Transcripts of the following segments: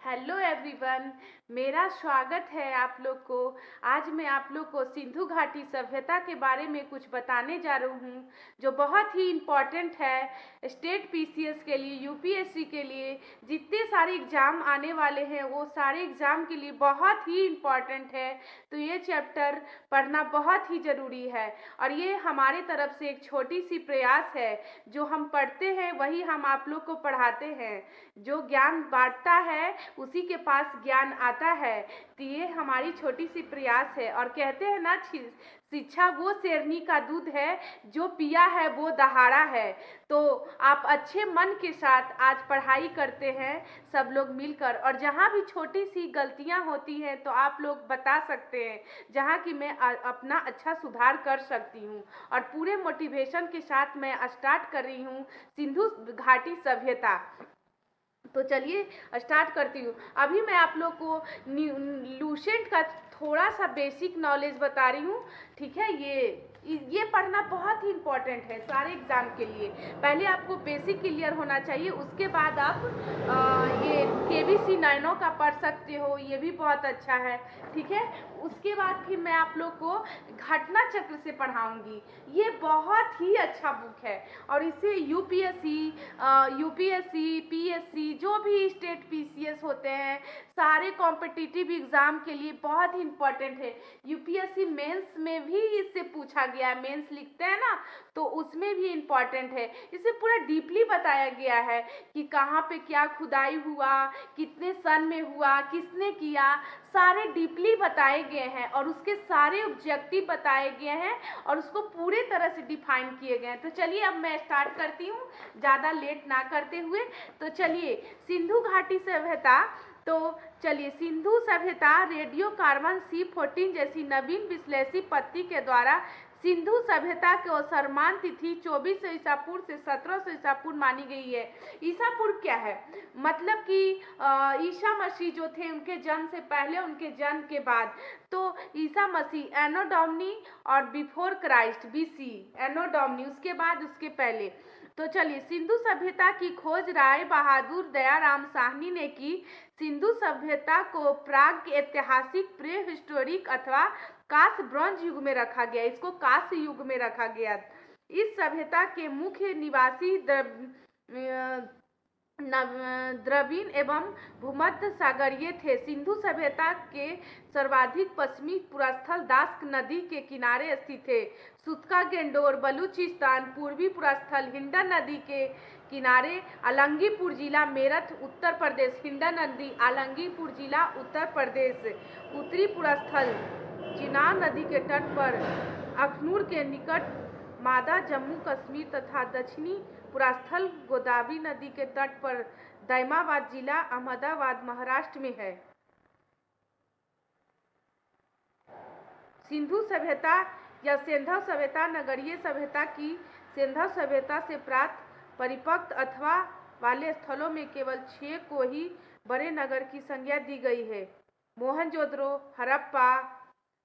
Hello everyone, मेरा स्वागत है आप लोग को। आज मैं आप लोग को सिंधु घाटी सभ्यता के बारे में कुछ बताने जा रहा हूँ, जो बहुत ही इम्पोर्टेंट है स्टेट पीसीएस के लिए, यूपीएससी के लिए। जितने सारे एग्ज़ाम आने वाले हैं वो सारे एग्ज़ाम के लिए बहुत ही इम्पोर्टेंट है। तो ये चैप्टर पढ़ना बहुत ही ज़रूरी है और ये हमारे तरफ से एक छोटी सी प्रयास है। जो हम पढ़ते हैं वही हम आप लोग को पढ़ाते हैं। जो ज्ञान बांटता है उसी के पास ज्ञान आता है। तो ये हमारी छोटी सी प्रयास है और कहते हैं ना, शिक्षा वो शेरनी का दूध है जो पिया है वो दहाड़ा है। तो आप अच्छे मन के साथ आज पढ़ाई करते हैं सब लोग मिलकर, और जहाँ भी छोटी सी गलतियाँ होती हैं तो आप लोग बता सकते हैं, जहाँ कि मैं अपना अच्छा सुधार कर सकती हूँ। और पूरे मोटिवेशन के साथ मैं स्टार्ट कर रही हूँ सिंधु घाटी सभ्यता। तो चलिए स्टार्ट करती हूँ। अभी मैं आप लोग को लूसेंट का थोड़ा सा बेसिक नॉलेज बता रही हूँ, ठीक है। ये पढ़ना बहुत ही इम्पोर्टेंट है सारे एग्ज़ाम के लिए। पहले आपको बेसिक क्लियर होना चाहिए, उसके बाद आप ये केबीसी नैनो का पढ़ सकते हो, ये भी बहुत अच्छा है, ठीक है। उसके बाद फिर मैं आप लोग को घटना चक्र से पढ़ाऊँगी। ये बहुत ही अच्छा बुक है और इसे यूपीएससी, पीएससी, जो भी स्टेट पीसीएस होते हैं, सारे कॉम्पिटिटिव एग्ज़ाम के लिए बहुत ही इम्पोर्टेंट है। यूपीएससी मेंस में भी इससे पूछा गया है, मेंस लिखते हैं ना, तो उसमें भी इम्पोर्टेंट है। इसमें पूरा डीपली बताया गया है कि कहाँ पे क्या खुदाई हुआ, कितने सन में हुआ, किसने किया, सारे डीपली बताए गए हैं और उसके सारे ऑब्जेक्टिव बताए गए हैं और उसको पूरे तरह से डिफाइन किए गए हैं। तो चलिए अब मैं स्टार्ट करती हूँ ज़्यादा लेट ना करते हुए। तो चलिए सिंधु घाटी सभ्यता। तो चलिए सिंधु सभ्यता रेडियो कार्बन C14 जैसी नवीन विश्लेषी पत्ती के द्वारा सिंधु सभ्यता के अवसरमान तिथि 2400 ईसा पूर्व से 1700 ईसा पूर्व मानी गई है। ईसा पूर्व क्या है? मतलब कि ईसा मसीह जो थे उनके जन्म से पहले, उनके जन्म के बाद। तो ईसा मसीह एनो डोमिनी और बिफोर क्राइस्ट BC, एनो डोमिनी उसके बाद, उसके पहले। तो चलिए सिंधु सभ्यता की खोज राय बहादुर दयाराम साहनी ने की। सिंधु सभ्यता को प्राग ऐतिहासिक, प्रे हिस्टोरिक अथवा कांस्य ब्रॉन्ज युग में रखा गया। इसको कांस्य युग में रखा गया। इस सभ्यता के मुख्य निवासी द्रविड़ एवं भूमध्य सागरीय थे। सिंधु सभ्यता के सर्वाधिक पश्चिमी पुरास्थल दास्क नदी के किनारे स्थित है। सुतका गेंडोर बलूचिस्तान, पूर्वी पुरास्थल हिंडन नदी के किनारे, आलमगीरपुर जिला मेरठ उत्तर प्रदेश, हिंडन नदी आलमगीरपुर जिला उत्तर प्रदेश। उत्तरी पुरास्थल चिनाब नदी के तट पर अखनूर के निकट मादा जम्मू कश्मीर तथा दक्षिणी पुरास्थल गोदावरी नदी के तट पर दैमाबाद जिला अहमदाबाद महाराष्ट्र में है। सिंधु सभ्यता या सिंधु सभ्यता नगरीय सभ्यता की सिंधु सभ्यता से प्राप्त परिपक्व अथवा वाले स्थलों में केवल 6 को ही बड़े नगर की संज्ञा दी गई है। मोहनजोदड़ो, हड़प्पा,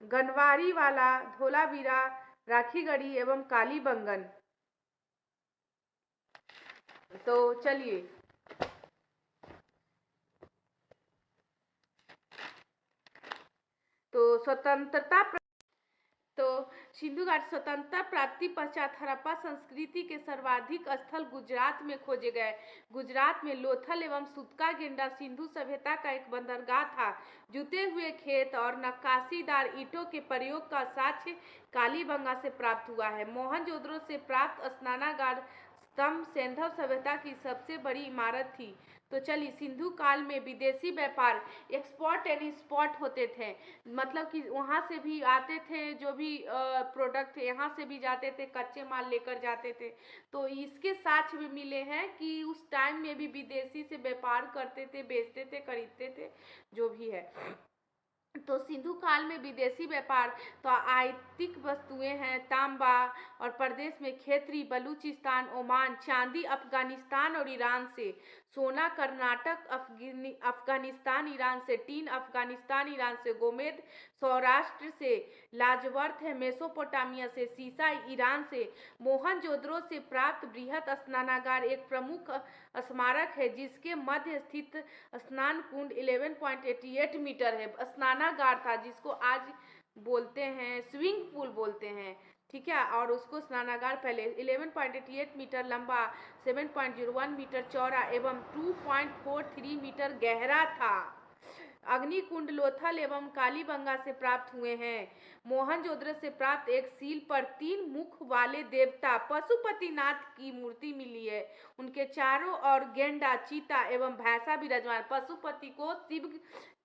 गनवारीवाला, धोलावीरा, राखीगढ़ी एवं कालीबंगन। तो चलिए तो सिंधु घाटी स्वतंत्रता प्राप्ति पश्चात हड़प्पा संस्कृति के सर्वाधिक स्थल गुजरात में खोजे गए। गुजरात में लोथल एवं सुतका गेंडा सिंधु सभ्यता का एक बंदरगाह था। जुते हुए खेत और नक्काशीदार ईंटों के प्रयोग का साक्ष्य कालीबंगा से प्राप्त हुआ है। मोहनजोदड़ो से प्राप्त स्नानागार स्तंभ सिंधु सभ्यता की सबसे बड़ी इमारत थी। तो चलिए सिंधु काल में विदेशी व्यापार एक्सपोर्ट एंड इंपोर्ट होते थे, मतलब कि वहाँ से भी आते थे, जो भी प्रोडक्ट थे यहाँ से भी जाते थे, कच्चे माल लेकर जाते थे। तो इसके साक्ष्य भी मिले हैं कि उस टाइम में भी विदेशी से व्यापार करते थे, बेचते थे, खरीदते थे, जो भी है। तो सिंधु काल में विदेशी व्यापार तो आयातिक वस्तुएं हैं, तांबा, और प्रदेश में खेतरी, बलूचिस्तान, ओमान, चांदी अफगानिस्तान और ईरान से, सोना कर्नाटक, अफगानिस्तान ईरान से, टीन अफगानिस्तान ईरान से, गोमेद सौराष्ट्र से, लाजवर्थ है मेसोपोटामिया से, सीसा ईरान से। मोहनजोदड़ो से प्राप्त बृहत स्नानागार एक प्रमुख स्मारक है जिसके मध्य स्थित स्नान कुंड 11.88 मीटर है। स्नानागार था जिसको आज बोलते हैं स्विमिंग पूल बोलते हैं, ठीक है, और उसको स्नानागार पहले 11.88 मीटर लंबा, 7.01 मीटर चौड़ा एवं 2.43 मीटर गहरा था। अग्निकुंड लोथल एवं कालीबंगा से प्राप्त हुए हैं। मोहनजोदड़ो से प्राप्त एक सील पर 3 मुख वाले देवता पशुपतिनाथ की मूर्ति मिली है। उनके चारों ओर गेंडा, चीता एवं भैंसा विराजमान। पशुपति को शिव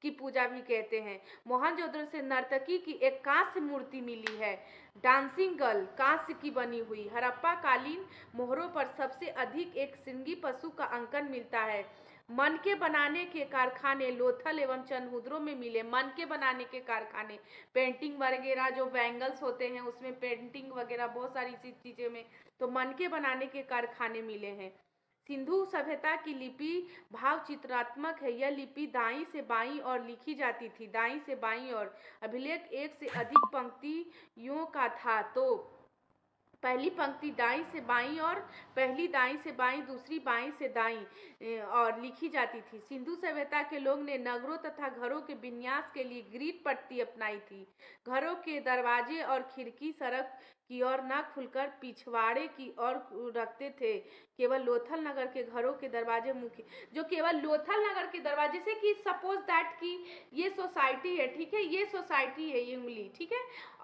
की पूजा भी कहते हैं। मोहनजोदड़ो से नर्तकी की एक कांस्य मूर्ति मिली है, डांसिंग गर्ल, कांस्य की बनी हुई। हड़प्पा कालीन मोहरों पर सबसे अधिक एक सिंगी पशु का अंकन मिलता है। मनके बनाने के कारखाने लोथल एवं चनहुद्रो में मिले। मनके बनाने के कारखाने, पेंटिंग वगैरह जो बैंगल्स होते हैं उसमें पेंटिंग वगैरह बहुत सारी चीज़ें में, तो मनके बनाने के कारखाने मिले हैं। सिंधु सभ्यता की लिपि भाव चित्रात्मक है। यह लिपि दाईं से बाईं ओर लिखी जाती थी, दाईं से बाईं ओर। अभिलेख एक से अधिक पंक्तियों का था, तो पहली पंक्ति दाईं से बाईं और पहली दाईं से बाईं, दूसरी बाईं से दाईं और लिखी जाती थी। सिंधु सभ्यता के लोग ने नगरों तथा घरों के विन्यास के लिए ग्रीड पट्टी अपनाई थी। घरों के दरवाजे और खिड़की सड़क की ओर न खुलकर पिछवाड़े की ओर रखते थे। केवल लोथल नगर के घरों के दरवाजे मुख्य, जो केवल लोथल नगर के दरवाजे से, कि सपोज दैट कि ये सोसाइटी है, ठीक है, ये सोसाइटी है, ये उंगली, ठीक है,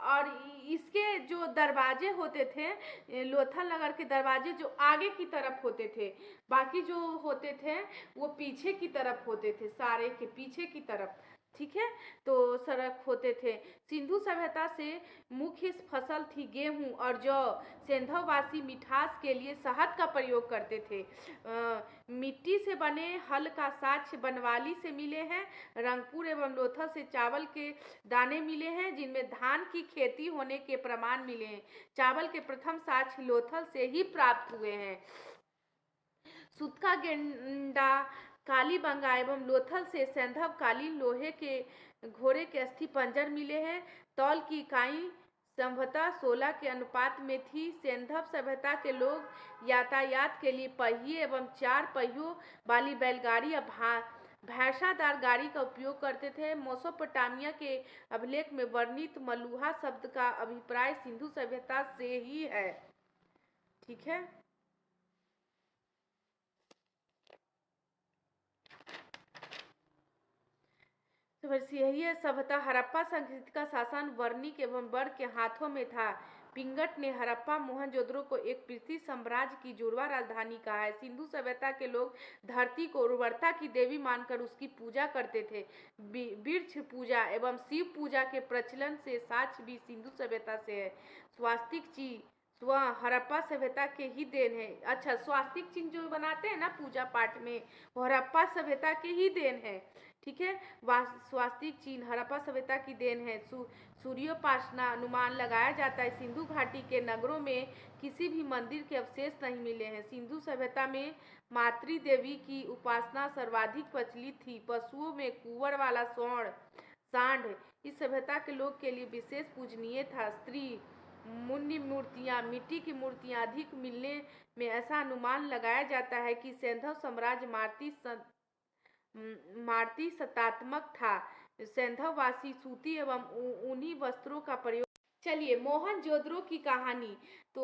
और इसके जो दरवाजे होते थे लोथल नगर के दरवाजे जो आगे की तरफ होते थे, बाकी जो होते थे वो पीछे की तरफ होते थे, सारे के पीछे की तरफ, ठीक है, तो सड़क होते थे। सिंधु सभ्यता से मुख्य फसल थी गेहूं और जौ। सिंधुवासी मिठास के लिए शहद का प्रयोग करते थे। मिट्टी से बने हल का साक्ष्य बनवाली से मिले हैं। रंगपुर एवं लोथल से चावल के दाने मिले हैं जिनमें धान की खेती होने के प्रमाण मिले हैं। चावल के प्रथम साक्ष्य लोथल से ही प्राप्त हुए हैं। सुतका गेंडा, कालीबंगा एवं लोथल से सैंधव कालीन लोहे के घोड़े के अस्थि पंजर मिले हैं। तौल की इकाई संभवतः 16 के अनुपात में थी। सैंधव सभ्यता के लोग यातायात के लिए पहिए एवं 4 पहियों वाली बैलगाड़ी या भैंसादार गाड़ी का उपयोग करते थे। मेसोपोटामिया के अभिलेख में वर्णित मलुहा शब्द का अभिप्राय सिंधु सभ्यता से ही है, ठीक है। यही सभ्यता हड़प्पा संस्कृति का शासन वर्णिक एवं वर्ग के हाथों में था। पिंगट ने हड़प्पा मोहनजोदड़ो को एक पृथ्वी साम्राज्य की जुड़वा राजधानी कहा है। सिंधु सभ्यता के लोग धरती को उर्वरता की देवी मानकर उसकी पूजा करते थे। वृक्ष पूजा एवं शिव पूजा के प्रचलन से साक्ष्य भी सिंधु सभ्यता से है। स्वास्तिक चिन्ह वह हड़प्पा सभ्यता के ही देन है। अच्छा, स्वास्तिक चिन्ह जो बनाते हैं ना पूजा पाठ में, वो हड़प्पा सभ्यता के ही देन है, ठीक है। स्वास्तिक चिन्ह हड़प्पा सभ्यता की देन है। सूर्योपासना अनुमान लगाया जाता है सिंधु घाटी के नगरों में किसी भी मंदिर के अवशेष नहीं मिले हैं। सिंधु सभ्यता में मातृ देवी की उपासना सर्वाधिक प्रचलित थी। पशुओं में कुंवर वाला सांड इस सभ्यता के लोग के लिए विशेष पूजनीय था। स्त्री मुनि मूर्तियाँ, मिट्टी की मूर्तियाँ अधिक मिलने में ऐसा अनुमान लगाया जाता है कि सैंधव साम्राज्य मारती सत्तात्मक था। सैंधववासी सूती एवं ऊनी वस्त्रों का प्रयोग। चलिए मोहनजोदड़ो की कहानी, तो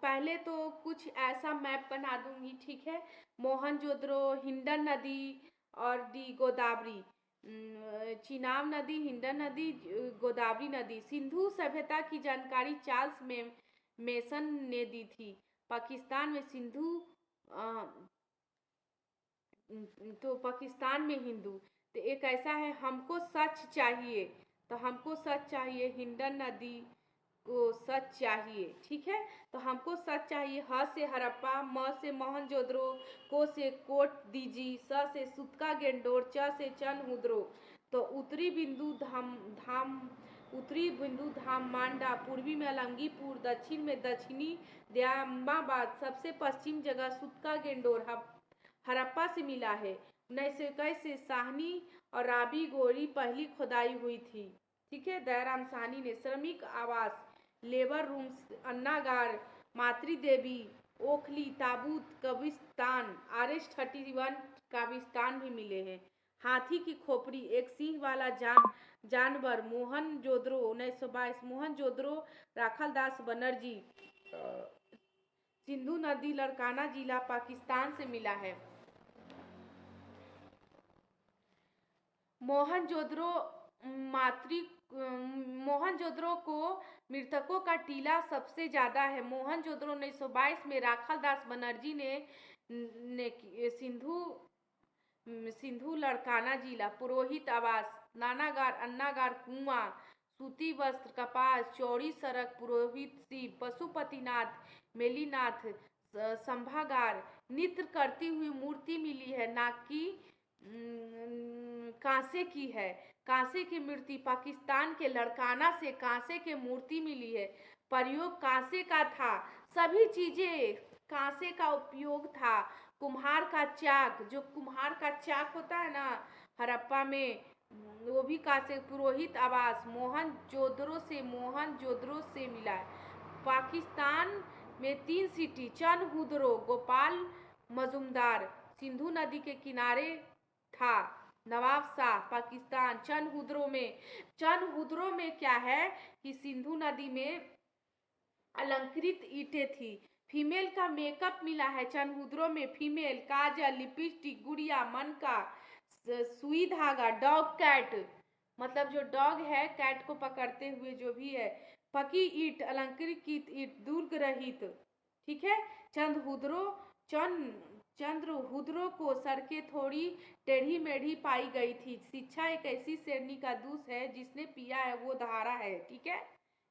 पहले तो कुछ ऐसा मैप बना दूंगी, ठीक है। मोहनजोदड़ो, हिंडन नदी और गोदावरी, चिनाब नदी, हिंडन नदी, गोदावरी नदी। सिंधु सभ्यता की जानकारी चार्ल्स मेसन ने दी थी। पाकिस्तान में सिंधु तो पाकिस्तान में हिंदू। तो एक ऐसा है, हमको सच चाहिए, तो हमको सच चाहिए, हिंडन नदी को सच चाहिए, ठीक है। तो हमको सच चाहिए। ह से हड़प्पा, म से मोहनजोदड़ो, को से कोट दीजी, स से सुतका गेंडोर, च से चनहुद्रो। तो उत्तरी बिंदु धाम मांडा, पूर्वी में अलंगीपुर, दक्षिण में दक्षिणी दयामाबाद, सबसे पश्चिम जगह सुतका गेंडोर हड़प्पा से मिला है। 1921 से साहनी और राबी गोरी पहली खुदाई हुई थी। ठीक है, दयाराम साहनी ने। श्रमिक आवास, लेबर रूम्स, अन्नागार, मातृ देवी, ओखली, ताबूत, कब्रिस्तान, RH-31 कब्रिस्तान भी मिले हैं। हाथी की खोपड़ी, एक सिंह वाला जानवर, मोहनजोदड़ो 1922, मोहनजोदड़ो, राखालदास बनर्जी। सिंधु नदी लड़काना जिला पाकिस्तान से मिला है। मोहनजोदड़ो मोहनजोदड़ो को मृतकों का टीला सबसे ज्यादा है। मोहनजोदड़ो 1922 में राखालदास बनर्जी ने सिंधु लड़काना जिला, पुरोहित आवास, नानागार, अन्नागार, कुआं, सूती वस्त्र, कपास, चौड़ी सड़क, पुरोहित शिव, पशुपतिनाथ, मेलीनाथ, संभागार, नृत्य करती हुई मूर्ति मिली है, नाकी कांसे की है। कांसे की मूर्ति पाकिस्तान के लड़काना से कांसे की मूर्ति मिली है। प्रयोग कांसे का था, सभी चीजें कांसे का उपयोग था। कुम्हार का चाक, जो कुम्हार का चाक होता है ना हड़प्पा में, वो भी कांसे। पुरोहित आवास मोहनजोदड़ो से मिला है। पाकिस्तान में 3 सिटी, चनहुदरो, गोपाल मजुमदार, सिंधु नदी के किनारे था। नवाब शाह, पाकिस्तान, चनहुदरो में क्या है कि सिंधु नदी में अलंकृत ईंटें थी। फीमेल का मेकअप मिला है चनहुदरो में। फीमेल काजल, लिपस्टिक, गुड़िया, मनका, सुई धागा, डॉग कैट, मतलब जो डॉग है कैट को पकड़ते हुए जो भी है, पकी ईंट, अलंकृत ईंट, दुर्ग रहित। ठीक है। चंद्रहुदरो को सड़कें थोड़ी टेढ़ी मेढ़ी पाई गई थी। शिक्षा एक ऐसी श्रेणी का दूष है जिसने पिया है वो धारा है। ठीक है,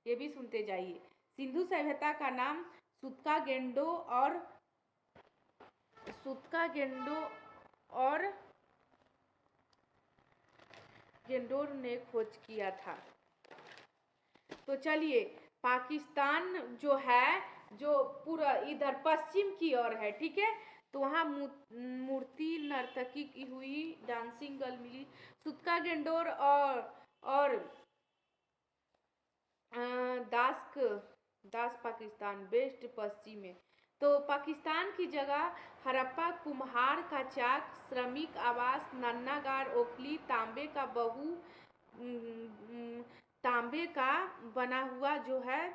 ये भी सुनते जाइए। सिंधु सभ्यता का नाम सुत्का गेंडोर ने खोज किया था। तो चलिए, पाकिस्तान जो है, जो पूरा इधर पश्चिम की ओर है, ठीक है, तो वहाँ मूर्ति नर्तकी की हुई, डांसिंग गर्ल मिली। सुत्का गेंडोर और दास पाकिस्तान वेस्ट पश्चिम में। तो पाकिस्तान की जगह हड़प्पा कुम्हार का चाक, श्रमिक आवास, नन्नागार, ओखली, तांबे का बना हुआ जो है,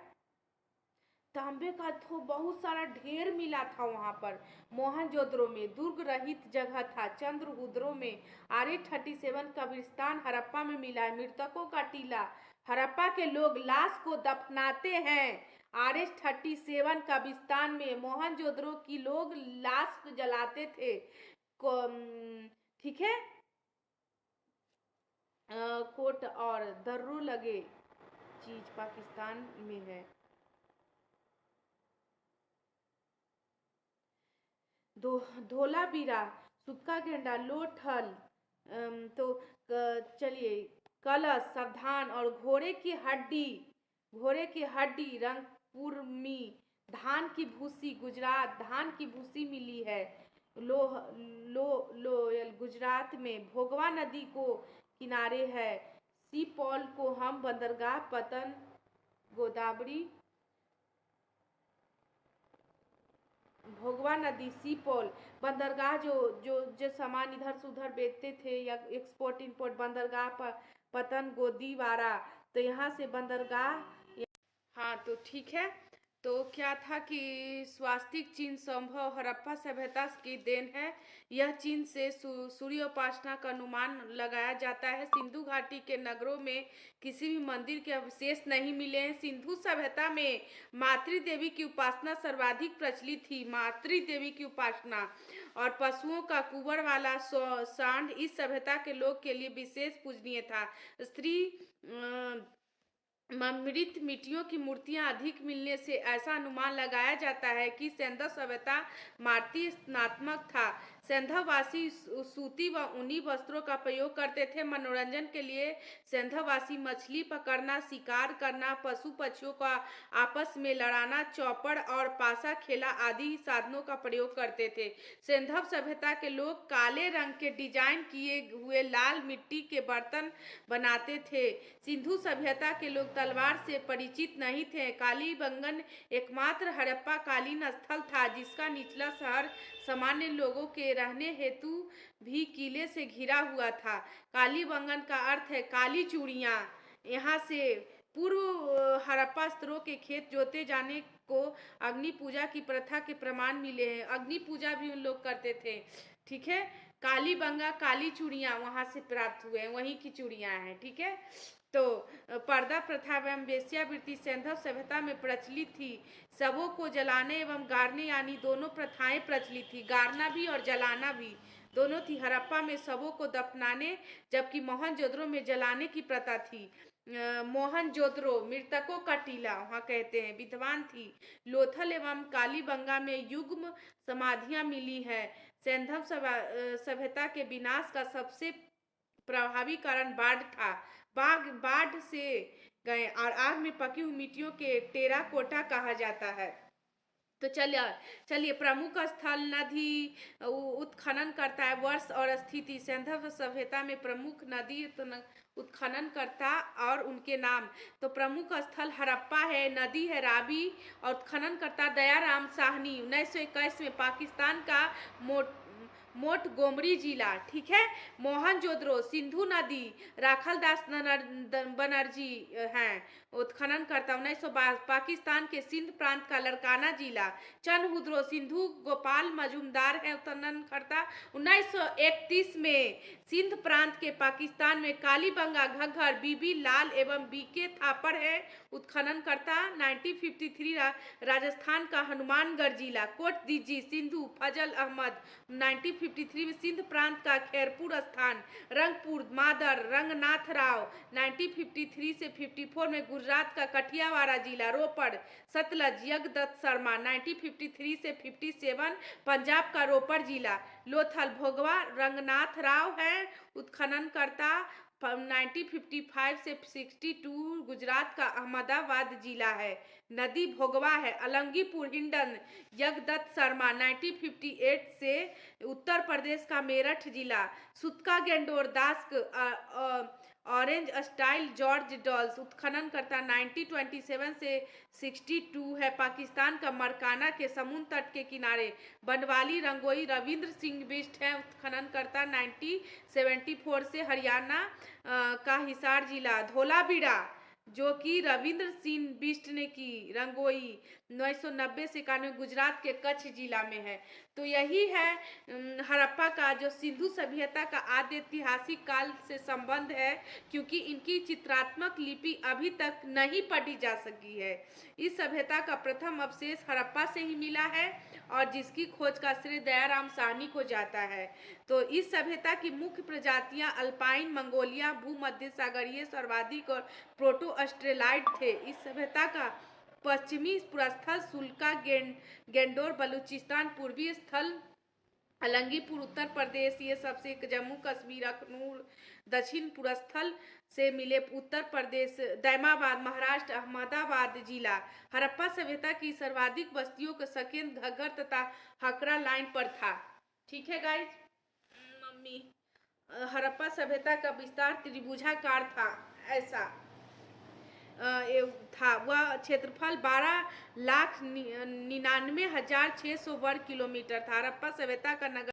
तांबे का तो बहुत सारा ढेर मिला था वहां पर। मोहनजोदड़ो में दुर्ग रहित जगह था। चंद्रहुदरो में RH-37 कब्रिस्तान हड़प्पा में मिला है। मृतकों का टीला, हड़प्पा के लोग लाश को दफनाते हैं RH-37 कब्रिस्तान में। मोहनजोदड़ो की लोग लाश को जलाते थे। ठीक है, कोट और दर्रो लगे चीज पाकिस्तान में है। धोलावीरा, सुक्का गेंडा, लोथल, तो चलिए, कलश, सावधान और घोड़े की हड्डी रंगपुरमी, धान की भूसी, गुजरात, धान की भूसी मिली है। लोयल गुजरात में भोगवा नदी को किनारे है। सी पॉल को हम बंदरगाह, पतन, गोदावरी, भोगवा नदी, सी पॉल बंदरगाह, जो सामान इधर से उधर बेचते थे या एक्सपोर्ट इंपोर्ट, बंदरगाह पर पतन, गोदीवारा, तो यहाँ से बंदरगाह। हाँ, तो ठीक है। तो क्या था कि स्वास्तिक चिन्ह संभव हड़प्पा सभ्यता की देन है। यह चिन्ह से सूर्योपासना का अनुमान लगाया जाता है। सिंधु घाटी के नगरों में किसी भी मंदिर के अवशेष नहीं मिले हैं। सिंधु सभ्यता में मातृ देवी की उपासना सर्वाधिक प्रचलित थी। मातृ देवी की उपासना और पशुओं का कुबर वाला सांड इस सभ्यता के लोग के लिए विशेष पूजनीय था। स्त्री मृत मिट्टियों की मूर्तियां अधिक मिलने से ऐसा अनुमान लगाया जाता है कि सिंधु सभ्यता मातृ स्नात्मक था। सिंधवासी सूती व ऊनी वस्त्रों का प्रयोग करते थे। मनोरंजन के लिए सिंधवासी मछली पकड़ना, शिकार करना, पशु पक्षियों का आपस में लड़ाना, चौपड़ और पासा खेला आदि साधनों का प्रयोग करते थे। सिंधव सभ्यता के लोग काले रंग के डिजाइन किए हुए लाल मिट्टी के बर्तन बनाते थे। सिंधु सभ्यता के लोग तलवार से परिचित नहीं थे। कालीबंगन एकमात्र हड़प्पा कालीन स्थल था जिसका निचला शहर सामान्य लोगों के रहने हेतु भी किले से घिरा हुआ था। कालीबंगन का अर्थ है काली चूड़ियाँ। यहाँ से पूर्व हड़प्पा स्तरों के खेत जोते जाने को अग्नि पूजा की प्रथा के प्रमाण मिले हैं। अग्नि पूजा भी उन लोग करते थे। ठीक है, कालीबंगा काली चूड़ियाँ वहाँ से प्राप्त हुए हैं, वहीं की चूड़ियाँ हैं। ठीक है, तो पर्दा प्रथा एवं वेश्यावृत्ति सिंधव सभ्यता में प्रचलित थी। शवों को जलाने एवं गाड़ने यानी दोनों प्रथाएं प्रचलित थी। गाड़ना भी और जलाना भी दोनों थी। हड़प्पा में शवों को दफनाने जबकि मोहनजोदड़ो में जलाने की प्रथा थी। मोहनजोदड़ो मृतकों का टीला वहाँ कहते हैं, विद्वान थी। लोथल एवं कालीबंगा में युग्म समाधियां मिली है। सिंधव सभ्यता के विनाश का सबसे प्रभावी कारण बाढ़ था। बाढ़ से गए और आग में पकी हुई मिट्टियों के टेराकोटा कहा जाता है। तो चलिए प्रमुख स्थल नदी उत्खनन करता है। वर्ष और स्थिति सिंधव सभ्यता में प्रमुख नदी उत्खनन करता और उनके नाम। तो प्रमुख स्थल हड़प्पा है, नदी है रावी और उत्खनन करता दयाराम साहनी 1921 में पाकिस्तान का मोंटगोमरी जिला। ठीक है, मोहनजोदड़ो सिंधु नदी राखलदास बनर्जी हैं उत्खनन करता 1922 पाकिस्तान के सिंध प्रांत का लड़काना जिला। चनहुद्रो सिंधु गोपाल मजूमदार है उत्खनन करता 1931 में सिंध प्रांत के पाकिस्तान में। कालीबंगा घग्गर बीबी लाल एवं बीके थापर है उत्खनन करता 1953 राजस्थान का हनुमानगढ़ जिला। कोट दीजी सिंधु फजल अहमद 1953 में सिंध प्रांत का खैरपुर स्थान। रंगपुर मादर रंगनाथ राव 1953 से 54 में गुजरात का कठियावाड़ा जिला। रोपड़ सतलज यज्ञदत्त शर्मा 1953 से 57 पंजाब का रोपड़ जिला। लोथल भोगवा रंगनाथ राव है उत्खनन करता 1955 से 62 गुजरात का अहमदाबाद जिला है। नदी भोगवा है। अलंगीपुर हिंडन यज्ञदत्त शर्मा 1958 से उत्तर प्रदेश का मेरठ जिला। सुतका Dor दास्क orange style George dolls उत्खनन करता 1927 से 62 है पाकिस्तान का मरकाना के समुद्र तट के किनारे। बनवाली रंगोई रविंद्र सिंह बिष्ट है उत्खनन करता 1974 से हरियाणा का हिसार जिला। धोलावीरा जो कि रविंद्र सिंह बिष्ट ने की रंगोई 1990 से 91 गुजरात के कच्छ जिला में है। तो यही है हड़प्पा का जो सिंधु सभ्यता का आद्य ऐतिहासिक काल से संबंध है, क्योंकि इनकी चित्रात्मक लिपि अभी तक नहीं पढ़ी जा सकी है। इस सभ्यता का प्रथम अवशेष हड़प्पा से ही मिला है और जिसकी खोज का श्रेय दयाराम साहनी को जाता है। तो इस सभ्यता की मुख्य प्रजातियां अल्पाइन मंगोलिया भूमध्य सागरीय सर्वाधिक और प्रोटो ऑस्ट्रेलाइड थे। इस सभ्यता का पश्चिमी पुरस्थल सुल्का गेंडोर बलूचिस्तान, पूर्वी स्थल अलंगीपुर उत्तर प्रदेश, ये सबसे जम्मू कश्मीर अखनूर, दक्षिण पुरस्थल से मिले उत्तर प्रदेश दैमाबाद महाराष्ट्र अहमदाबाद जिला। हड़प्पा सभ्यता की सर्वाधिक बस्तियों का सकेंद घग्गर तथा हकरा लाइन पर था। ठीक है गाइज, हड़प्पा सभ्यता का विस्तार त्रिभुजाकार था, ऐसा था। वह क्षेत्रफल 12,99,600 वर्ग किलोमीटर था। हड़प्पा सभ्यता का नगर